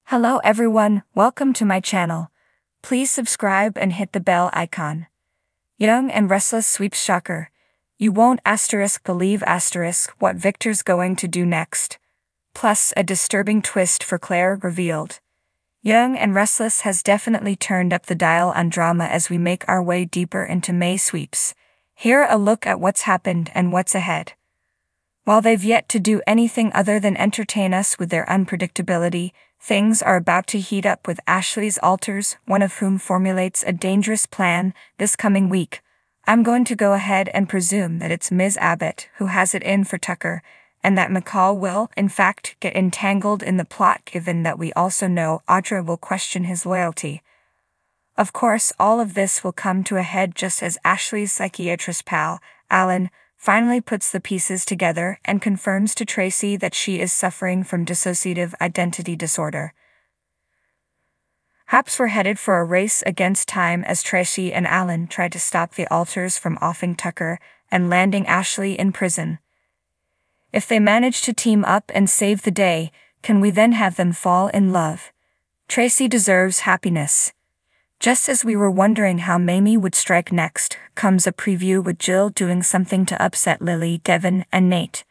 Hello everyone, welcome to my channel. Please subscribe and hit the bell icon. Young and Restless sweeps shocker. You won't believe what Victor's going to do next. Plus a disturbing twist for Claire revealed. Young and Restless has definitely turned up the dial on drama as we make our way deeper into May sweeps. Here a look at what's happened and what's ahead. While they've yet to do anything other than entertain us with their unpredictability, things are about to heat up with Ashley's alters, one of whom formulates a dangerous plan this coming week. I'm going to go ahead and presume that it's Ms. Abbott who has it in for Tucker, and that McCall will, in fact, get entangled in the plot given that we also know Audra will question his loyalty. Of course, all of this will come to a head just as Ashley's psychiatrist pal, Alan, finally puts the pieces together and confirms to Tracy that she is suffering from dissociative identity disorder. Perhaps we're headed for a race against time as Tracy and Alan try to stop the alters from offing Tucker and landing Ashley in prison. If they manage to team up and save the day, can we then have them fall in love? Tracy deserves happiness. Just as we were wondering how Mamie would strike next, comes a preview with Jill doing something to upset Lily, Devin, and Nate.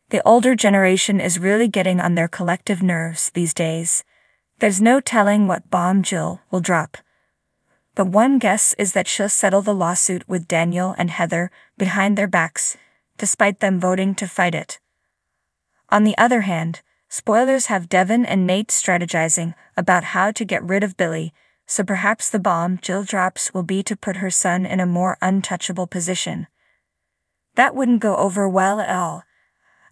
The older generation is really getting on their collective nerves these days. There's no telling what bomb Jill will drop. But one guess is that she'll settle the lawsuit with Daniel and Heather behind their backs, despite them voting to fight it. On the other hand, spoilers have Devin and Nate strategizing about how to get rid of Billy, so perhaps the bomb Jill drops will be to put her son in a more untouchable position. That wouldn't go over well at all.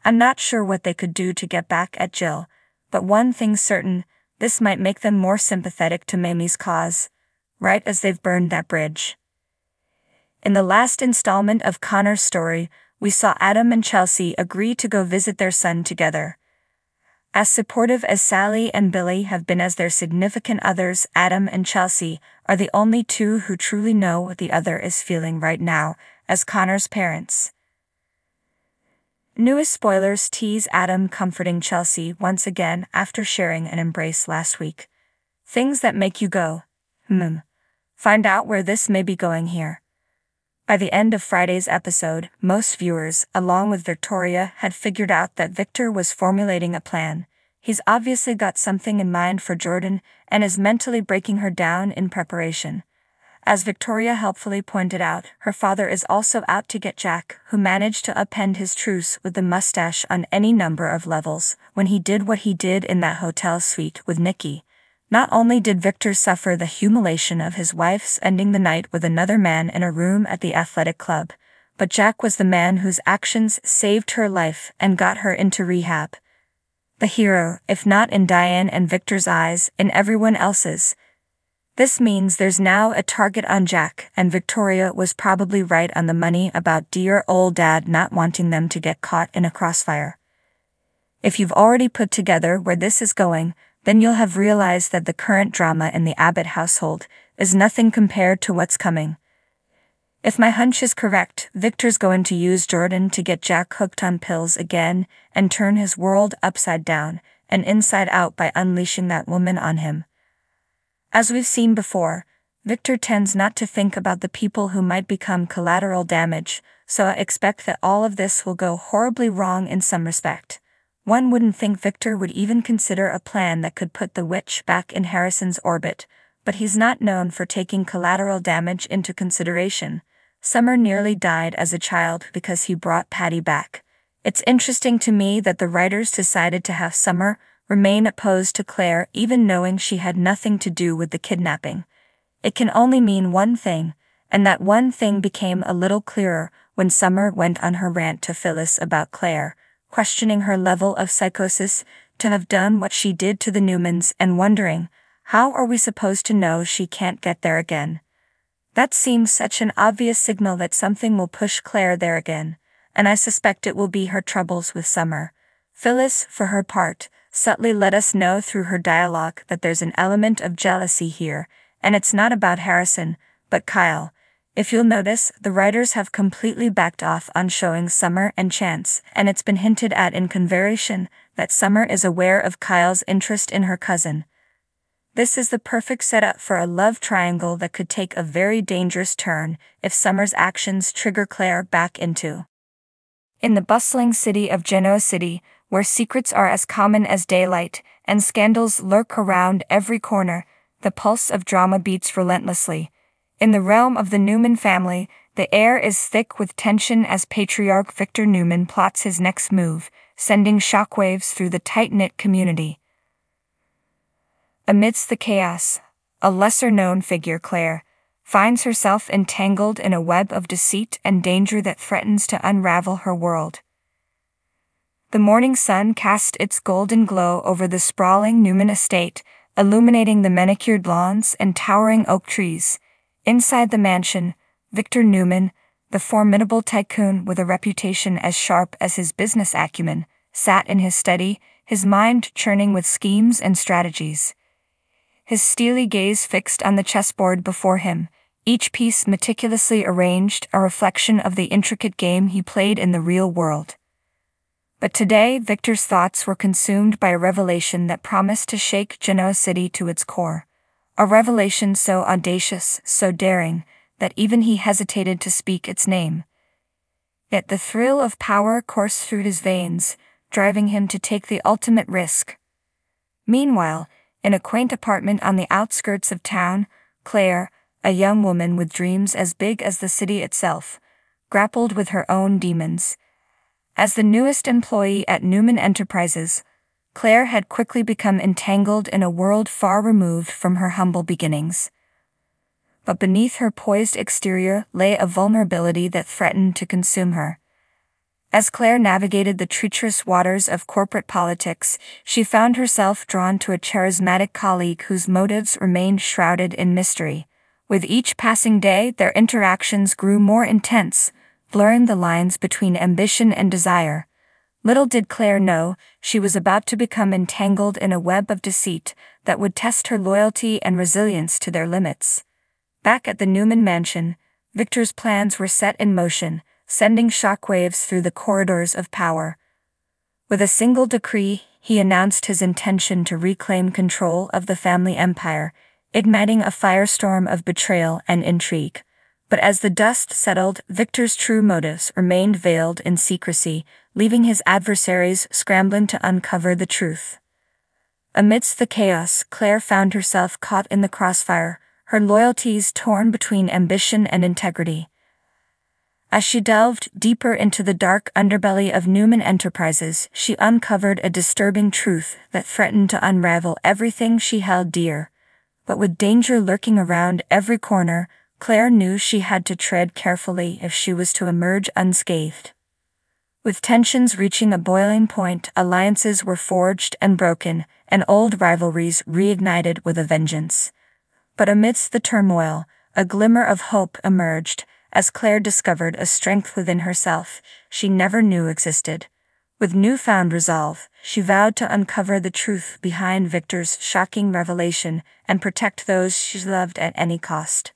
I'm not sure what they could do to get back at Jill, but one thing's certain, this might make them more sympathetic to Mamie's cause, right as they've burned that bridge. In the last installment of Connor's story, we saw Adam and Chelsea agree to go visit their son together. As supportive as Sally and Billy have been as their significant others, Adam and Chelsea are the only two who truly know what the other is feeling right now, as Connor's parents. Newest spoilers tease Adam comforting Chelsea once again after sharing an embrace last week. Things that make you go, Find out where this may be going here. By the end of Friday's episode, most viewers, along with Victoria, had figured out that Victor was formulating a plan. He's obviously got something in mind for Jordan and is mentally breaking her down in preparation. As Victoria helpfully pointed out, her father is also out to get Jack, who managed to upend his truce with the mustache on any number of levels when he did what he did in that hotel suite with Nikki. Not only did Victor suffer the humiliation of his wife's ending the night with another man in a room at the athletic club, but Jack was the man whose actions saved her life and got her into rehab. The hero, if not in Diane and Victor's eyes, in everyone else's. This means there's now a target on Jack, and Victoria was probably right on the money about dear old dad not wanting them to get caught in a crossfire. If you've already put together where this is going, then you'll have realized that the current drama in the Abbott household is nothing compared to what's coming. If my hunch is correct, Victor's going to use Jordan to get Jack hooked on pills again and turn his world upside down and inside out by unleashing that woman on him. As we've seen before, Victor tends not to think about the people who might become collateral damage, so I expect that all of this will go horribly wrong in some respect. One wouldn't think Victor would even consider a plan that could put the witch back in Harrison's orbit, but he's not known for taking collateral damage into consideration. Summer nearly died as a child because he brought Patty back. It's interesting to me that the writers decided to have Summer remain opposed to Claire even knowing she had nothing to do with the kidnapping. It can only mean one thing, and that one thing became a little clearer when Summer went on her rant to Phyllis about Claire, questioning her level of psychosis to have done what she did to the Newmans and wondering, how are we supposed to know she can't get there again? That seems such an obvious signal that something will push Claire there again, and I suspect it will be her troubles with Summer. Phyllis, for her part, subtly let us know through her dialogue that there's an element of jealousy here, and it's not about Harrison, but Kyle. If you'll notice, the writers have completely backed off on showing Summer and Chance, and it's been hinted at in conversation that Summer is aware of Kyle's interest in her cousin. This is the perfect setup for a love triangle that could take a very dangerous turn if Summer's actions trigger Claire back into. In the bustling city of Genoa City, where secrets are as common as daylight and scandals lurk around every corner, the pulse of drama beats relentlessly. In the realm of the Newman family, the air is thick with tension as patriarch Victor Newman plots his next move, sending shockwaves through the tight-knit community. Amidst the chaos, a lesser-known figure, Claire, finds herself entangled in a web of deceit and danger that threatens to unravel her world. The morning sun cast its golden glow over the sprawling Newman estate, illuminating the manicured lawns and towering oak trees. Inside the mansion, Victor Newman, the formidable tycoon with a reputation as sharp as his business acumen, sat in his study, his mind churning with schemes and strategies. His steely gaze fixed on the chessboard before him, each piece meticulously arranged, a reflection of the intricate game he played in the real world. But today, Victor's thoughts were consumed by a revelation that promised to shake Genoa City to its core. A revelation so audacious, so daring, that even he hesitated to speak its name. Yet the thrill of power coursed through his veins, driving him to take the ultimate risk. Meanwhile, in a quaint apartment on the outskirts of town, Claire, a young woman with dreams as big as the city itself, grappled with her own demons. As the newest employee at Newman Enterprises, Claire had quickly become entangled in a world far removed from her humble beginnings. But beneath her poised exterior lay a vulnerability that threatened to consume her. As Claire navigated the treacherous waters of corporate politics, she found herself drawn to a charismatic colleague whose motives remained shrouded in mystery. With each passing day, their interactions grew more intense, blurring the lines between ambition and desire. Little did Claire know, she was about to become entangled in a web of deceit that would test her loyalty and resilience to their limits. Back at the Newman mansion, Victor's plans were set in motion, sending shockwaves through the corridors of power. With a single decree, he announced his intention to reclaim control of the family empire, igniting a firestorm of betrayal and intrigue. But as the dust settled, Victor's true motives remained veiled in secrecy, leaving his adversaries scrambling to uncover the truth. Amidst the chaos, Claire found herself caught in the crossfire, her loyalties torn between ambition and integrity. As she delved deeper into the dark underbelly of Newman Enterprises, she uncovered a disturbing truth that threatened to unravel everything she held dear. But with danger lurking around every corner, Claire knew she had to tread carefully if she was to emerge unscathed. With tensions reaching a boiling point, alliances were forged and broken, and old rivalries reignited with a vengeance. But amidst the turmoil, a glimmer of hope emerged, as Claire discovered a strength within herself she never knew existed. With newfound resolve, she vowed to uncover the truth behind Victor's shocking revelation and protect those she loved at any cost.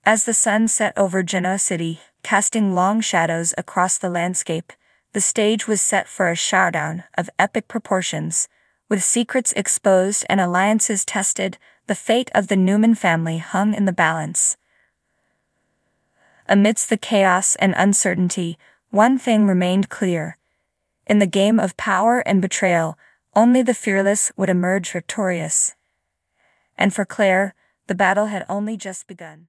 As the sun set over Genoa City, casting long shadows across the landscape, the stage was set for a showdown of epic proportions. With secrets exposed and alliances tested, the fate of the Newman family hung in the balance. Amidst the chaos and uncertainty, one thing remained clear. In the game of power and betrayal, only the fearless would emerge victorious. And for Claire, the battle had only just begun.